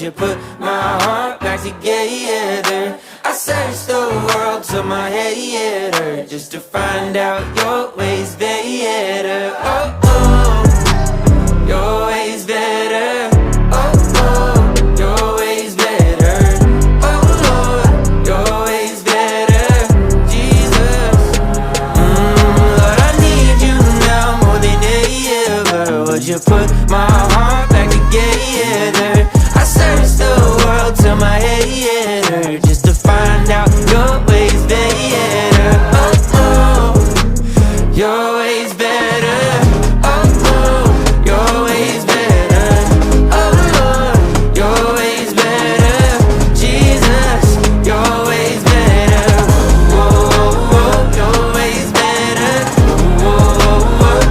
you put my heart back together? I searched the world till my head hurt, just to find out your ways better. Oh, oh, your ways better. Oh, oh, your ways better. Oh, Lord, your ways better. Jesus, Lord, I need you now more than ever. Would you put my